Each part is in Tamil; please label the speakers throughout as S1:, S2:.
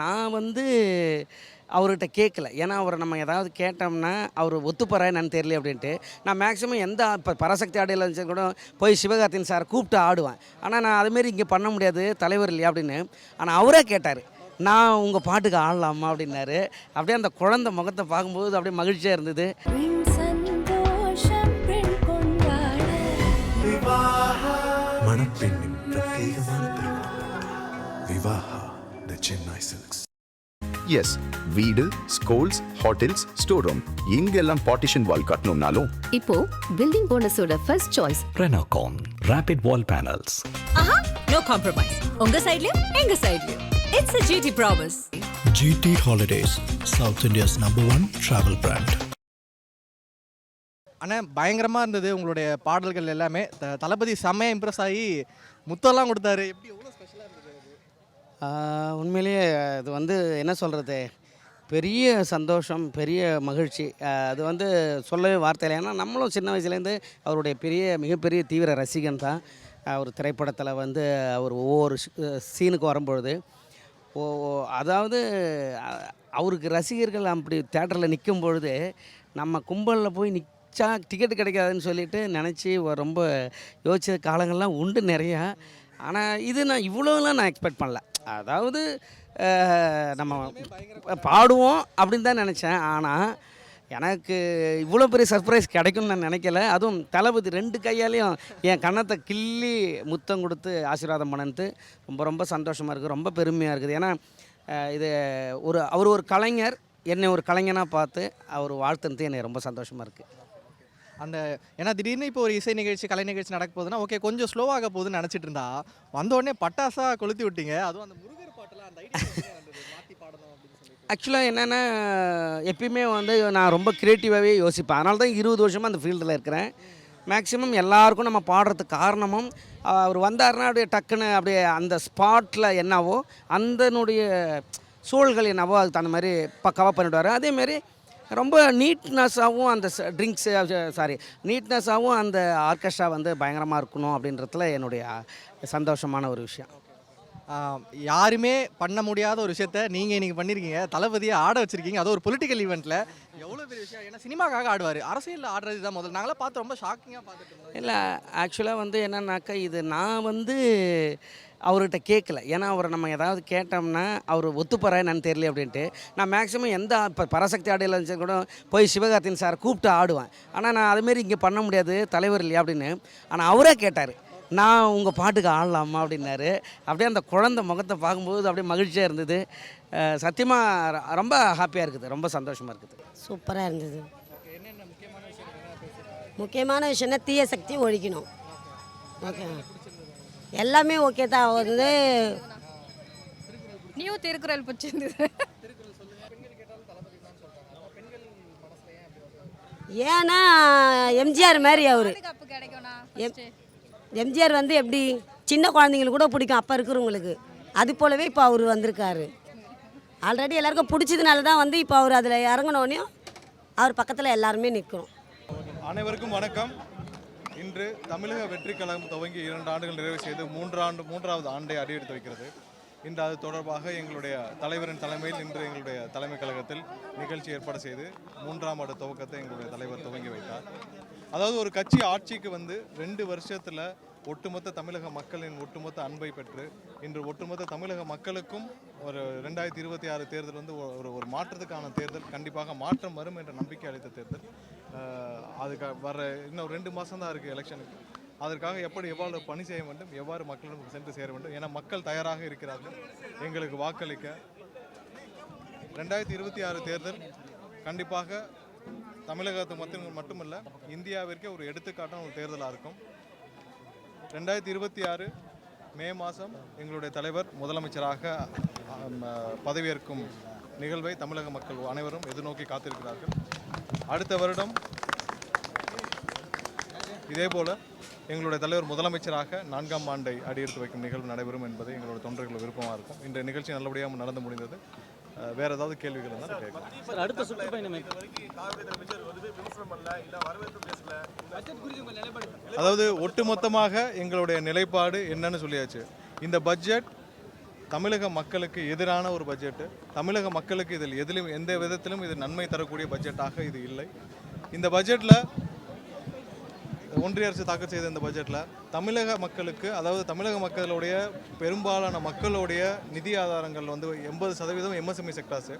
S1: நான் அவர்கிட்ட கேட்கல. ஏன்னா, அவர நம்ம ஏதாவது கேட்டோம்னா, அவரு ஒத்துப்பாரா என்னன்னு தெரியல அப்படின்ட்டு. நான் மேக்ஸிமம் இப்போ பராசக்தி ஆடையில இருந்துச்சு கூட போய் சிவகார்த்திகேயன் சார கூப்பிட்டு ஆடுவேன். ஆனா, நான் அதுமாரி இங்கே பண்ண முடியாது, தலைவர் இல்லையா அப்படின்னு. ஆனா, அவரே கேட்டாரு. "நான் உங்க பாட்டுக்கு ஆடலாமா?" அப்படின்னாரு. அப்படியே அந்த குழந்தை முகத்த பார்க்கும்போது அப்படியே மகிழ்ச்சியா இருந்தது.
S2: மணப்பெண்ணின் பிரத்யேகமான திருமணம் Vivaha the Chennai silks.
S3: Yes, வீடு, ஸ்கூல்ஸ், ஹோட்டல்ஸ், ஸ்டோர் ரூம் இங்கெல்லாம் பார்ட்டிஷன் வால் கட்டணும்னாலும்
S4: இப்போ பில்டிங் போனஸோட first choice
S2: Renocon rapid wall panels.
S5: No compromise. உங்க சைடுலயும் எங்க சைடுலயும். It's a GT promise.
S6: GT Holidays, South India's #1 travel brand.
S7: ஆனால் பயங்கரமாக இருந்தது உங்களுடைய பாடல்கள் எல்லாமே. தளபதி செம்மையாக இம்ப்ரெஸ் ஆகி முத்தெல்லாம் கொடுத்தாரு. எப்படி எவ்வளோ ஸ்பெஷலாக இருந்தது அது?
S1: உண்மையிலேயே இது என்ன சொல்கிறது, பெரிய சந்தோஷம், பெரிய மகிழ்ச்சி. அது சொல்லவே வார்த்தை இல்லை. ஏன்னா நம்மளும் சின்ன வயசுலேருந்து அவருடைய மிகப்பெரிய தீவிர ரசிகன் தான். அவர் திரைப்படத்தில் அவர் ஒவ்வொரு சீனுக்கு வரும்பொழுது அதாவது அவருக்கு ரசிகர்கள் அப்படி தேட்டரில் நிற்கும் பொழுது நம்ம கும்பலில் போய் டிக்கெட் கிடைக்காதுன்னு சொல்லிட்டு நினச்சி ரொம்ப யோசிச்ச காலங்கள்லாம் உண்டு நிறையா. ஆனால் இது நான் இவ்வளோலாம் நான் எக்ஸ்பெக்ட் பண்ணல. அதாவது நம்ம பாடுவோம் அப்படின்னு தான் நினச்சேன். ஆனால் எனக்கு இவ்வளோ பெரிய சர்ப்ரைஸ் கிடைக்கும்னு நான் நினைக்கல. அதுவும் தளபதி 2 கையாலையும் என் கன்னத்தை கிள்ளி முத்தம் கொடுத்து ஆசீர்வாதம் பண்ணது ரொம்ப ரொம்ப சந்தோஷமாக இருக்குது, ரொம்ப பெருமையாக இருக்குது. ஏன்னா இது அவர் ஒரு கலைஞர், என்னை ஒரு கலைஞனாக பார்த்து அவர் வாழ்த்துனது என்னை ரொம்ப சந்தோஷமாக இருக்குது.
S7: ஏன்னா திடீர்னு இப்போ ஒரு இசை நிகழ்ச்சி, கலை நிகழ்ச்சி நடக்க போகுதுன்னா ஓகே கொஞ்சம் ஸ்லோவாக போகுதுன்னு நினச்சிட்டு இருந்தா வந்தோடனே பட்டாசாக கொளுத்தி விட்டீங்க. அதுவும் அந்த முருகர் பாட்டெல்லாம் அந்த மாற்றி பாடணும் அப்படின்னு சொல்லி.
S1: ஆக்சுவலாக என்னென்னா, எப்பயுமே நான் ரொம்ப க்ரியேட்டிவாகவே யோசிப்பேன். அதனால தான் 20 வருஷமாக அந்த ஃபீல்டில் இருக்கிறேன். மேக்ஸிமம் எல்லாருக்கும் நம்ம பாடுறதுக்கு காரணமும் அவர் வந்தாருன்னா அப்படியே டக்குன்னு அப்படியே அந்த ஸ்பாட்டில் என்னவோ அந்தனுடைய சூழல்கள் என்னவோ அதுக்கு தகுந்த மாதிரி பக்காவாக பண்ணிவிடுவார். அதேமாரி ரொம்ப நீட்னஸாகவும் அந்த நீட்னஸாகவும் அந்த ஆர்கெஸ்ட்ரா பயங்கரமாக இருக்கணும் அப்படின்றதுல என்னுடைய சந்தோஷமான ஒரு விஷயம்.
S7: யாருமே பண்ண முடியாத ஒரு விஷயத்த நீங்கள் இன்றைக்கி பண்ணியிருக்கீங்க. தளபதியை ஆட வச்சுருக்கீங்க, அது ஒரு பொலிட்டிக்கல் ஈவெண்ட்டில். எவ்வளோ பெரிய விஷயம். ஏன்னா சினிமாக்காக ஆடுவார், அரசியலில் ஆடுறது தான் முதல்ல. நாங்களாம் பார்த்து ரொம்ப ஷாக்கிங்காக பார்த்துட்டு இருந்தோம்.
S1: இல்லை, ஆக்சுவலாக என்னன்னாக்கா, இது நான் அவர்கிட்ட கேட்கல. ஏன்னா, அவரை நம்ம ஏதாவது கேட்டோம்னா அவர் ஒத்துப்பாரா என்னன்னு தெரியல அப்படின்ட்டு. நான் மேக்ஸிமம் இப்போ பராசக்தி ஆடையில் இருந்துச்சு கூட போய் சிவகார்த்திகேயன் சாரை கூப்பிட்டு ஆடுவேன். ஆனால் நான் அதுமாரி இங்கே பண்ண முடியாது, தலைவர் இல்லையா அப்படின்னு. ஆனால் அவரே கேட்டார். "நான் உங்கள் பாட்டுக்கு ஆடலாமா?" அப்படின்னாரு. அப்படியே அந்த குழந்தை முகத்தை பார்க்கும்போது அப்படியே மகிழ்ச்சியாக இருந்தது. சத்தியமாக ரொம்ப ஹாப்பியாக இருக்குது, ரொம்ப சந்தோஷமாக இருக்குது.
S8: சூப்பராக இருந்தது. முக்கியமான விஷயம்னா தீய சக்தி ஒழிக்கணும். ஓகே, எல்லாமே ஓகே தான்.
S5: நியூ திருக்குறள் பிடிச்சிருந்தது.
S8: ஏன்னா எம்ஜிஆர் மாதிரி அவர். எம்ஜிஆர் எப்படி சின்ன குழந்தைங்களுக்கு கூட பிடிக்கும் அப்போ இருக்கிறவங்களுக்கு, அது போலவே இப்போ அவர் வந்திருக்காரு. ஆல்ரெடி எல்லாருக்கும் பிடிச்சதுனால தான் இப்போ அவர் அதில் இறங்கினோடனே அவர் பக்கத்தில் எல்லாருமே நிற்கிறோம்.
S9: அனைவருக்கும் வணக்கம். இன்று தமிழக வெற்றி கழகம் துவங்கி 2 ஆண்டுகள் நிறைவு செய்து 3வது ஆண்டை அடியெடுத்து வைக்கிறது. இன்று அது தொடர்பாக எங்களுடைய தலைவரின் தலைமையில் இன்று எங்களுடைய தலைமை கழகத்தில் நிகழ்ச்சி ஏற்பாடு செய்து 3ஆம் ஆண்டு துவக்கத்தை எங்களுடைய தலைவர் துவங்கி வைத்தார். அதாவது ஒரு கட்சி ஆட்சிக்கு 2 வருஷத்தில் ஒட்டுமொத்த தமிழக மக்களின் ஒட்டுமொத்த அன்பை பெற்று இன்று ஒட்டுமொத்த தமிழக மக்களுக்கும் ஒரு 2026 தேர்தல் ஒரு மாற்றத்துக்கான தேர்தல், கண்டிப்பாக மாற்றம் வரும் என்ற நம்பிக்கை அளித்த தேர்தல். அதுக்கு வர இன்னும் 2 மாதம் தான் இருக்குது எலெக்ஷனுக்கு. அதற்காக எவ்வாறு பணி செய்ய வேண்டும், எவ்வாறு மக்களிடம் சென்று சேர வேண்டும், ஏன்னா மக்கள் தயாராக இருக்கிறார்கள் எங்களுக்கு வாக்களிக்க. 2026 தேர்தல் கண்டிப்பாக தமிழகத்து மட்டுமல்ல இந்தியாவிற்கே ஒரு எடுத்துக்காட்டான ஒரு தேர்தலாக இருக்கும். 2026 மே மாதம் எங்களுடைய தலைவர் முதலமைச்சராக பதவியேற்கும் நிகழ்வை தமிழக மக்கள் அனைவரும் எதிர்நோக்கி காத்திருக்கிறார்கள். அடுத்த வருடம் இதேபோல் எங்களுடைய தலைவர் முதலமைச்சராக 4ஆம் ஆண்டை அடியெடுத்து வைக்கும் நிகழ்வு நடைபெறும் என்பது எங்களோட தொண்டர்கள் விருப்பமாக இருக்கும். இன்றைய நிகழ்ச்சி நல்லபடியாக நடந்து முடிந்தது. வேறு ஏதாவது கேள்விகள் இருந்தால் கேட்கலாம்.
S10: அடுத்த சுற்றுப்பயணம்
S9: அதாவது ஒட்டுமொத்தமாக எங்களுடைய நிலைப்பாடு என்னன்னு சொல்லியாச்சு. இந்த பட்ஜெட் தமிழக மக்களுக்கு எதிரான ஒரு பட்ஜெட்டு. தமிழக மக்களுக்கு இதில் எந்த விதத்திலும் இது நன்மை தரக்கூடிய பட்ஜெட்டாக இது இல்லை. இந்த பட்ஜெட்டில் ஒன்றிய அரசு தாக்கல் செய்த இந்த பட்ஜெட்டில் தமிழக மக்களுக்கு, அதாவது தமிழக மக்களுடைய பெரும்பாலான மக்களுடைய நிதி ஆதாரங்கள் வந்து 80% எம்எஸ்எம்இ செக்டார்ஸு.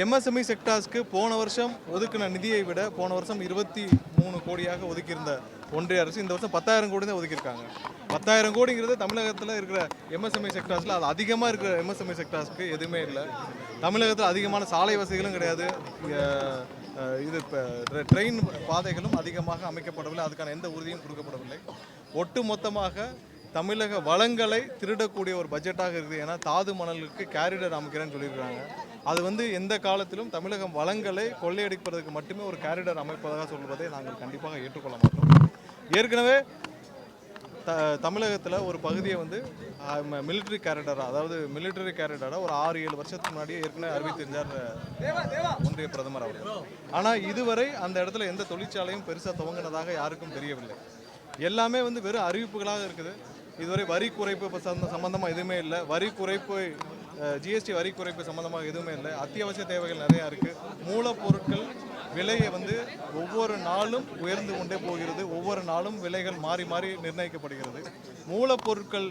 S9: எம்எஸ்எம்இ செக்டார்ஸ்க்கு போன வருஷம் ஒதுக்கின நிதியை விட போன வருஷம் 23 கோடியாக ஒதுக்கியிருந்த ஒன்றிய அரசு இந்த வருஷம் 10,000 கோடி தான் ஒதுக்கியிருக்காங்க. 10,000 கோடிங்கிறது தமிழகத்தில் இருக்கிற எம்எஸ்எம்இ செக்டார்ஸில் அது அதிகமாக இருக்கிற எம்எஸ்எம்இ செக்டார்ஸ்க்கு எதுவுமே இல்லை. தமிழகத்தில் அதிகமான சாலை வசதிகளும் கிடையாது. இது ட்ரெயின் பாதைகளும் அதிகமாக அமைக்கப்படவில்லை. அதுக்கான எந்த உறுதியும் கொடுக்கப்படவில்லை. ஒட்டு மொத்தமாக தமிழக வளங்களை திருடக்கூடிய ஒரு பட்ஜெட்டாக இருக்குது. ஏன்னா தாது மணலுக்கு கேரிடர் அமைக்கிறேன்னு சொல்லியிருக்காங்க. அது வந்து எந்த காலத்திலும் தமிழகம் வளங்களை கொள்ளையடிப்பதற்கு மட்டுமே ஒரு கேரிடர் அமைப்பதாக சொல்வதை நாங்கள் கண்டிப்பாக ஏற்றுக்கொள்ள மாட்டோம். ஏற்கனவே தமிழகத்தில் ஒரு பகுதியை வந்து மிலிட்ரி கேரிடராக, அதாவது மிலிட்டரி கேரிடராக ஒரு 6-7 வருஷத்துக்கு முன்னாடியே ஏற்கனவே அறிவித்திருந்தார் ஒன்றிய பிரதமர் அவர்கள். ஆனால் இதுவரை அந்த இடத்துல எந்த தொழிற்சாலையும் பெருசாக துவங்கினதாக யாருக்கும் தெரியவில்லை. எல்லாமே வந்து வெறும் அறிவிப்புகளாக இருக்குது. இதுவரை வரி குறைப்பு சம்பந்தமாக எதுவுமே இல்லை. வரி குறைப்பு, ஜிஎஸ்டி வரி குறைப்பு சம்பந்தமாக எதுவுமே இல்லை. அத்தியாவசிய தேவைகள் நிறையா இருக்குது. மூலப்பொருட்கள் விலையை வந்து ஒவ்வொரு நாளும் உயர்ந்து கொண்டே போகிறது. ஒவ்வொரு நாளும் விலைகள் மாறி மாறி நிர்ணயிக்கப்படுகிறது. மூலப்பொருட்கள்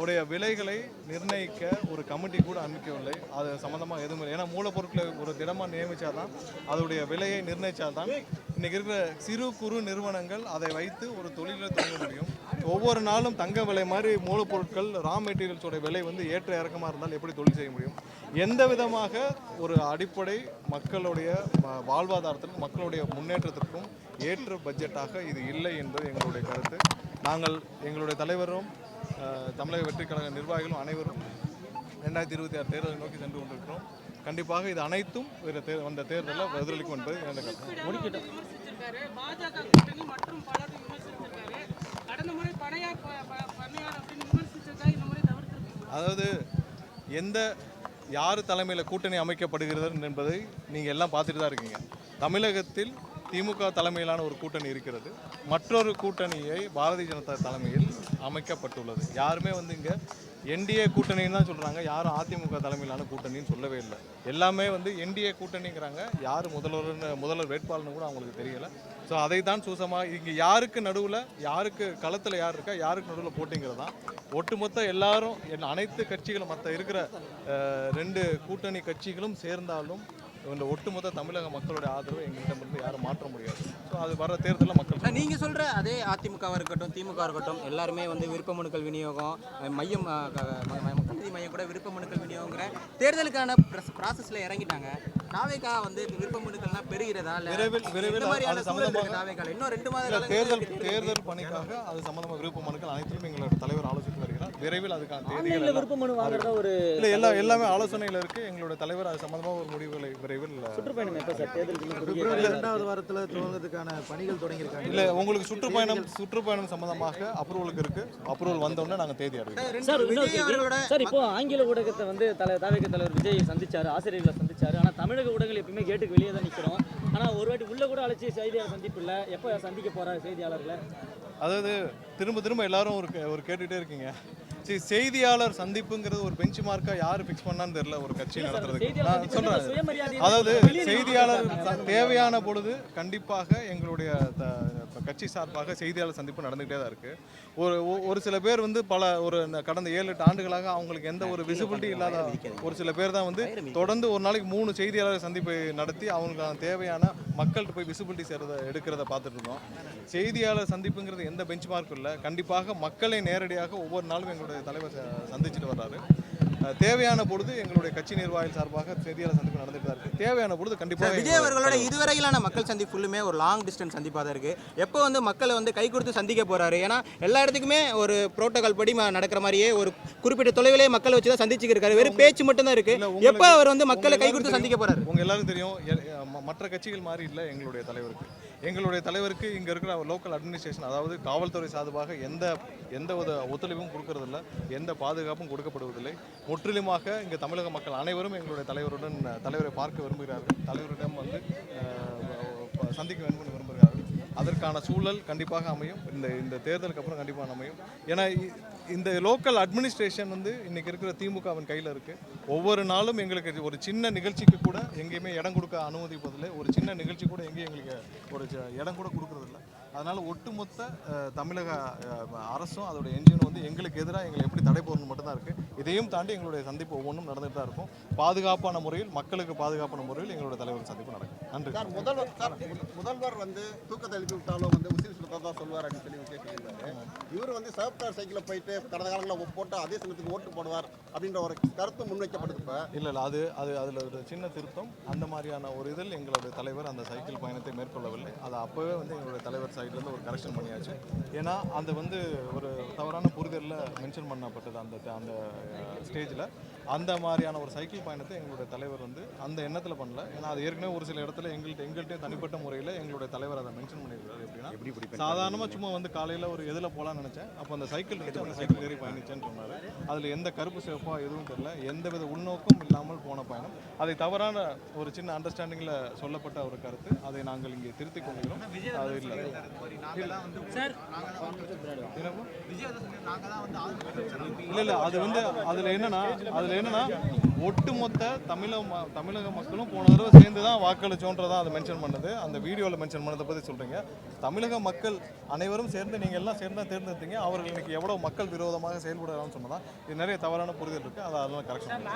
S9: உடைய விலைகளை நிர்ணயிக்க ஒரு கமிட்டி கூட அமைக்கவில்லை. அது சம்மந்தமாக எதுவும் இல்லை. ஏன்னா மூலப்பொருட்களை ஒரு திடமாக நியமித்தால்தான் அதோடைய விலையை நிர்ணயித்தால்தான் இன்றைக்கி இருக்கிற சிறு குறு நிறுவனங்கள் அதை வைத்து ஒரு தொழிலை தொடங்க முடியும். ஒவ்வொரு நாளும் தங்க விலை மாதிரி மூலப்பொருட்கள், ரா மெட்டீரியல்ஸோட விலை வந்து ஏற்ற இறக்கமாக இருந்தால் எப்படி தொழில் செய்ய முடியும்? எந்த விதமாக ஒரு அடிப்படை மக்களுடைய வாழ்வாதாரத்திற்கும் மக்களுடைய முன்னேற்றத்திற்கும் ஏற்ற பட்ஜெட்டாக இது இல்லை என்பது எங்களுடைய கருத்து. நாங்கள் எங்களுடைய தலைவரும் தமிழக வெற்றிக் கழக நிர்வாகிகளும் அனைவரும் 2026 தேர்தலை நோக்கி சென்று கொண்டிருக்கிறோம். கண்டிப்பாக இது அனைத்தும் அந்த தேர்தலில் எதிரொலிக்கும் என்பது எனது கருத்து. அதாவது யார் தலைமையில் கூட்டணி அமைக்கப்படுகிறது என்பதை நீங்கள் எல்லாம் பார்த்துட்டு தான் இருக்கீங்க. தமிழகத்தில் திமுக தலைமையிலான ஒரு கூட்டணி இருக்கிறது. மற்றொரு கூட்டணியை பாரதிய ஜனதா தலைமையில் அமைக்கப்பட்டுள்ளது. யாருமே வந்து இங்கே என்டிஏ கூட்டணின்னு தான் சொல்கிறாங்க. யாரும் அதிமுக தலைமையிலான கூட்டணின்னு சொல்லவே இல்லை. எல்லாமே வந்து என்டிஏ கூட்டணிங்கிறாங்க. யார் முதல்வர் வேட்பாளர்னு கூட அவங்களுக்கு தெரியலை. ஸோ அதை தான் சூசமாக இங்கே யாருக்கு நடுவில், யாருக்கு களத்தில் யார் இருக்கா, யாருக்கு நடுவில் போட்டிங்கிறது தான். ஒட்டுமொத்த எல்லாரும் அனைத்து கட்சிகளும் மற்ற இருக்கிற 2 கூட்டணி கட்சிகளும் சேர்ந்தாலும் இந்த ஒட்டுமொத்த தமிழக மக்களுடைய ஆதரவு எங்களிடமிருந்து யாரும் மாற்ற முடியாது. ஸோ அது வர தேர்தலில் மக்கள்
S10: நீங்கள் சொல்கிற அதே அதிமுகவாக இருக்கட்டும், திமுக இருக்கட்டும், எல்லாருமே வந்து விருப்ப மனுக்கள் விநியோகம், மையம் கல்வி மையம் கூட விருப்ப மனுக்கள் விநியோகங்கிற தேர்தலுக்கான ப்ராசஸில் இறங்கிட்டாங்க. தாவேகா வந்து விருப்ப மனுக்கள்லாம் பெறுகிறதா?
S9: விரைவில் அது சம்பந்தமாக
S10: தாவேகா இன்னும் 2 மாத
S9: தேர்தல் பணிக்காக அது சம்பந்தமாக விருப்ப மனுக்கள் அனைத்திலும் எங்களோட தலைவர் ஆலோசித்து வருகிறார். விரைவில் அதுக்கான தேதிகள்
S10: விருப்ப மனு வாங்குறதா ஒரு
S9: இல்லை, எல்லாமே ஆலோசனையில் இருக்குது. எங்களோட தலைவர் அது சம்பந்தமாக ஒரு முடிவுகளை விரைவில்
S10: சுற்றுப்பயணம் எப்போ சார்? தேர்தலுக்கு
S11: 2வது வாரத்தில் துவங்குறதுக்கான பணிகள் தொடங்கியிருக்காங்க.
S9: இல்லை, உங்களுக்கு சுற்றுப்பயணம் சம்பந்தமாக அப்ரூவலுக்கு இருக்குது. அப்ரூவல் வந்தோடனே நாங்கள் தேதி அறிவிக்கிறோம்.
S10: சார் இப்போ ஆங்கில ஊடகத்தை வந்து தாவேகா தலைவர் விஜய் சந்திச்சாரு, ஆசிரியர்களை சந்திச்சாரு. ஆனால் தமிழக ஊடகங்கள் எப்பயுமே கேட்டுக்கு வெளியே தான் நிற்கிறோம். ஆனால் ஒரு வாட்டி உள்ள கூட அழைச்சி செய்தியாளர் சந்திப்பு இல்லை. எப்போ சந்திக்க போகிறார் செய்தியாளர்களை?
S9: அதாவது திரும்ப எல்லாரும் ஒரு கேட்டுகிட்டே இருக்கீங்க. செய்தியாளர் சந்திப்புங்கிறது ஒரு பெஞ்ச் மார்க்காக யார் ஃபிக்ஸ் பண்ணான்னு தெரியல ஒரு கட்சி நடத்துறதுக்கு. நான் சொல்கிறேன், அதாவது செய்தியாளர் தேவையான பொழுது கண்டிப்பாக எங்களுடைய கட்சி சார்பாக செய்தியாளர் சந்திப்பு நடந்துகிட்டே தான் இருக்குது. ஒரு சில பேர் வந்து கடந்த 7-8 ஆண்டுகளாக அவங்களுக்கு எந்த ஒரு விசிபிலிட்டி இல்லாத ஒரு சில பேர் தான் வந்து தொடர்ந்து ஒரு நாளைக்கு 3 செய்தியாளர் சந்திப்பை நடத்தி அவங்களுக்கான தேவையான மக்கள்கிட்ட போய் விசிபிலிட்டி எடுக்கிறத பார்த்துட்டு இருந்தோம். செய்தியாளர் சந்திப்புங்கிறது எந்த பெஞ்ச் மார்க்கும் இல்லை. கண்டிப்பாக மக்களை நேரடியாக ஒவ்வொரு நாளும் எங்களுடைய தலைவர் சந்திச்சுட்டு வர்றாரு. தேவையான பொழுது எங்களுடைய கட்சி நிர்வாகிகள் சார்பாக செய்தியாளர் சந்திப்பு நடந்துட்டு தான் இருக்கு. தேவையான பொழுது கண்டிப்பாக
S10: விஜய் அவர்களோட இதுவரையிலான மக்கள் சந்திப்பு ஃபுல்லுமே ஒரு லாங் டிஸ்டன்ஸ் சந்திப்பாக தான் இருக்கு. எப்போ வந்து மக்களை வந்து கை கொடுத்து சந்திக்க போறாரு? ஏன்னா எல்லா இடத்துக்குமே ஒரு புரோட்டோகால் படி நடக்கிற மாதிரியே ஒரு குறிப்பிட்ட தொலைவிலே மக்களை வச்சு தான் சந்திச்சுக்கிருக்காரு. வெறும் பேச்சு மட்டும் தான் இருக்கு. எப்போ அவர் வந்து மக்களை கை கொடுத்து சந்திக்க போறாரு?
S9: உங்க எல்லாரும் தெரியும், மற்ற கட்சிகள் மாதிரி இல்லை எங்களுடைய தலைவருக்கு. எங்களுடைய தலைவருக்கு இங்கே இருக்கிற லோக்கல் அட்மினிஸ்ட்ரேஷன், அதாவது காவல்துறை சார்பாக எந்த ஒத்துழைப்பும் கொடுக்கறதில்லை, எந்த பாதுகாப்பும் கொடுக்கப்படுவதில்லை. முற்றிலுமாக இங்கே தமிழக மக்கள் அனைவரும் எங்களுடைய தலைவரை பார்க்க விரும்புகிறார்கள். தலைவரிடம் வந்து சந்திக்க வேண்டும் என்று விரும்புகிறார்கள். அதற்கான சூழல் கண்டிப்பாக அமையும். இந்த தேர்தலுக்கு அப்புறம் கண்டிப்பாக அமையும். ஏன்னா இந்த லோக்கல் அட்மினிஸ்ட்ரேஷன் வந்து இன்றைக்கி இருக்கிற திமுகவின் கையில் இருக்குது. ஒவ்வொரு நாளும் எங்களுக்கு ஒரு சின்ன நிகழ்ச்சிக்கு கூட எங்கேயுமே இடம் கொடுக்க அனுமதிப்பதில்லை. ஒரு சின்ன நிகழ்ச்சி கூட எங்கேயும் எங்களுக்கு ஒரு இடம் கூட கொடுக்குறதில்ல. அதனால் ஒட்டுமொத்த தமிழக அரசும் அதோட என்ஜினும் வந்து எங்களுக்கு எதிராக எங்களை எப்படி தடை போடணும் மட்டும்தான் இருக்குது. இதையும் தாண்டி எங்களுடைய சந்திப்பு ஒவ்வொன்றும் நடந்துட்டு தான் இருக்கும். பாதுகாப்பான முறையில், மக்களுக்கு பாதுகாப்பான முறையில் எங்களுடைய தலைவர் சந்திப்பு நடக்கும். நன்றி.
S11: முதல்வர் வந்து தூக்கத்தை எழுப்பி விட்டாலும் வந்து உசில் தான் சொல்லுவார் அப்படின்னு சொல்லி கேட்டிருந்தாரு. இவர் வந்து சிவப்பு சைக்கிளை போயிட்டு கடந்த காலங்களில் போட்டு அதே சமயத்துக்கு ஓட்டு போடுவார் அப்படின்ற ஒரு கருத்து முன்வைக்கப்படுது.
S9: இல்லை அதில் ஒரு சின்ன திருத்தம். அந்த மாதிரியான ஒரு இதில் எங்களுடைய தலைவர் அந்த சைக்கிள் பயணத்தை மேற்கொள்ளவில்லை. அதை அப்போவே வந்து எங்களுடைய தலைவர் சைட்லேருந்து ஒரு கரெக்ஷன் பண்ணியாச்சு. ஏன்னா அது வந்து ஒரு தவறான புரிதலில் மென்ஷன் பண்ணப்பட்டது அந்த ஸ்டேஜில். அந்த மாதிரியான ஒரு சைக்கிள் பயணத்தை எங்களுடைய தலைவர் வந்து அந்த எண்ணத்தில் பண்ணல. ஏன்னா அது ஏற்கனவே ஒரு சில இடத்துல எங்கள்கிட்ட தனிப்பட்ட முறையில் எங்களுடைய தலைவர் அதை மென்ஷன் பண்ணியிருக்காரு. எப்படின்னா சாதாரணமாக சும்மா வந்து காலையில் ஒரு எதில் போகலான்னு நினச்சேன். அப்போ அந்த சைக்கிள் எடுத்து அந்த சைக்கிள் ஏறி பயணிச்சேன்னு சொன்னார். அதில் எந்த கருப்பு சிவப்பாக எதுவும் தெரியல. எந்தவித உள்நோக்கம் இல்லாமல் போன பயணம். அதை தவறான ஒரு சின்ன அண்டர்ஸ்டாண்டிங்கில் சொல்லப்பட்ட ஒரு கருத்து. அதை நாங்கள் இங்கே திருத்திக் கொள்கிறோம். அது இல்லை இல்லை அது வந்து அதில் என்னன்னா ஒட்டுமொத்த தமிழக மக்களும் போன தடவை சேர்ந்து தான் வாக்களிச்சோன்றதான் அதை மென்ஷன் பண்ணது. அந்த வீடியோவில் மென்ஷன் பண்ணதை பற்றி சொல்கிறீங்க. தமிழக மக்கள் அனைவரும் சேர்ந்து நீங்கள் எல்லாம் சேர்ந்து தான் தேர்ந்தெடுத்தீங்க. அவர்கள் இன்னைக்கு எவ்வளோ மக்கள் விரோதமாக செயல்படுறாங்கன்னு சொன்னதான் இது நிறைய தவறான புரிதல் இருக்குது. அதை அதெல்லாம் கரெக்ஷன்